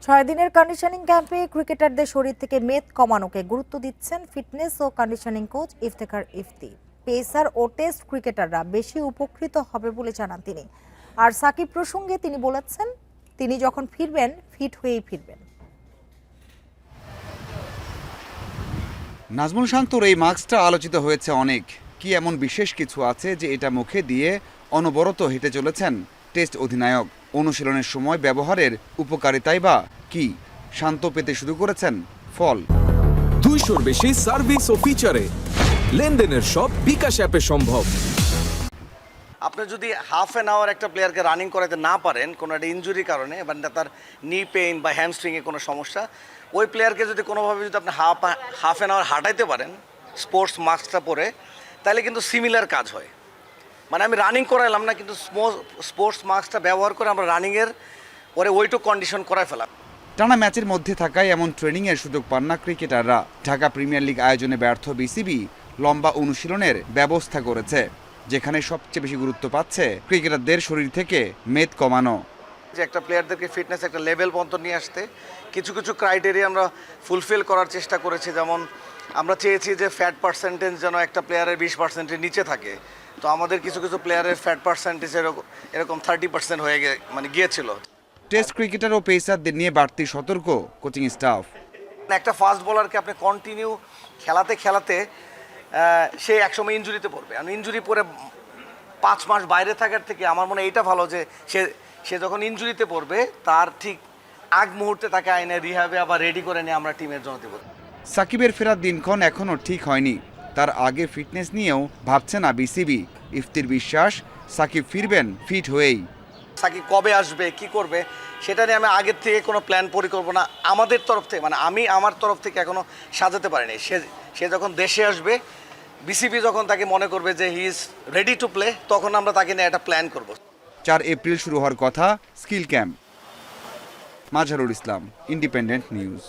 6 দিনের কন্ডিশনিং ক্যাম্পে ক্রিকেটারদের শরীর থেকে মেদ কমানোকে গুরুত্ব দিচ্ছেন ফিটনেস ও conditioning coach Iftekhar Ifti. Pacer ও টেস্ট ক্রিকেটাররা বেশি উপকৃত হবে বলে জানান তিনি। আর সাকিব প্রসঙ্গে তিনি বলেছেন, তিনি যখন ফিরবেন ফিট হয়েই ফিরবেন। নাজমুল শান্তর এই মাস্কটা আলোচিত হয়েছে অনেক। কি এমন বিশেষ কিছু আছে যে এটা মুখে দিয়ে অনবরত হেঁটে চলেছেন টেস্ট অধিনায়ক? অনুশীলনের সময় ব্যবহারের উপকারিতাই বা কি? শান্ত পেতে শুরু করেছেন ফল। 200-র বেশি সার্ভিস ও ফিচারে লেনদেনের সব বিকাশ অ্যাপে সম্ভব। আপনি যদি হাফ অ্যান আওয়ার একটা প্লেয়ারকে রানিং করাতে না পারেন কোনো একটা ইনজুরির কারণে বা তার নি পেইন বা হ্যামস্ট্রিংয়ে কোনো সমস্যা, ওই প্লেয়ারকে যদি কোনোভাবে যদি আপনি হাফ অ্যান আওয়ার হাঁটাইতে পারেন স্পোর্টস মাস্কটা পরে, তাহলে কিন্তু সিমিলার কাজ হয়। মানে আমি রানিং করাইলাম না, কিন্তু স্পোর্টস মাস্কটা ব্যবহার করে আমরা রানিংয়ের পরে ওইটু কন্ডিশন করাই ফেলাম। টানা ম্যাচের মধ্যে থাকায় এমন ট্রেনিংয়ের সুযোগ পান না ক্রিকেটাররা। ঢাকা প্রিমিয়ার লিগ আয়োজনে ব্যর্থ বিসিবি লম্বা অনুশীলনের ব্যবস্থা করেছে, যেখানে সবচেয়ে বেশি গুরুত্ব পাচ্ছে ক্রিকেটারদের শরীর থেকে মেদ কমানো। যে একটা প্লেয়ারদেরকে ফিটনেস একটা লেভেল পর্যন্ত নিয়ে আসতে কিছু কিছু ক্রাইটেরিয়া আমরা ফুলফিল করার চেষ্টা করেছি। যেমন আমরা চেয়েছি যে ফ্যাট পার্সেন্টেজ যেন একটা প্লেয়ারের 20%-এর নিচে থাকে। তো আমাদের কিছু কিছু প্লেয়ারের ফ্যাট পার্সেন্টেজ এরকম 30% হয়ে গিয়েছিল। টেস্ট ক্রিকেটার ও পেসারদের নিয়ে বাড়তি সতর্ক কোচিং স্টাফ। একটা ফাস্ট বোলারকে আপনি কন্টিনিউ খেলাতে সে একসময় ইনজুরিতে পড়বে। আর ইনজুরি পরে 5 মাস বাইরে থাকার থেকে আমার মনে হয় এইটা ভালো যে সে যখন ইনজুরিতে পড়বে তার ঠিক আগ মুহূর্তে তাকে আইনে রিহ্যাবে আবার রেডি করে নিয়ে আমরা টিমের জন্য দেব। সাকিবের ফেরার দিনক্ষণ এখনও ঠিক হয়নি। তার আগে ফিটনেস নিয়েও ভাবছে না বিসিবি। ইফতির বিশ্বাস, সাকিব ফিরবেন ফিট হয়েই। সাকিব কবে আসবে, কি করবে, সেটা নিয়ে আমি আগের থেকে কোনো প্ল্যান পরিকল্পনা আমাদের তরফ থেকে আমি আমার তরফ থেকে এখনও সাজাতে পারিনি। সে যখন দেশে আসবে, বিসিবি যখন তাকে মনে করবে যে he is ready to play, তখন আমরা তাকে নিয়ে একটা প্ল্যান করব। 4 এপ্রিল শুরু হওয়ার কথা skill camp. Mazharul Islam, independent news.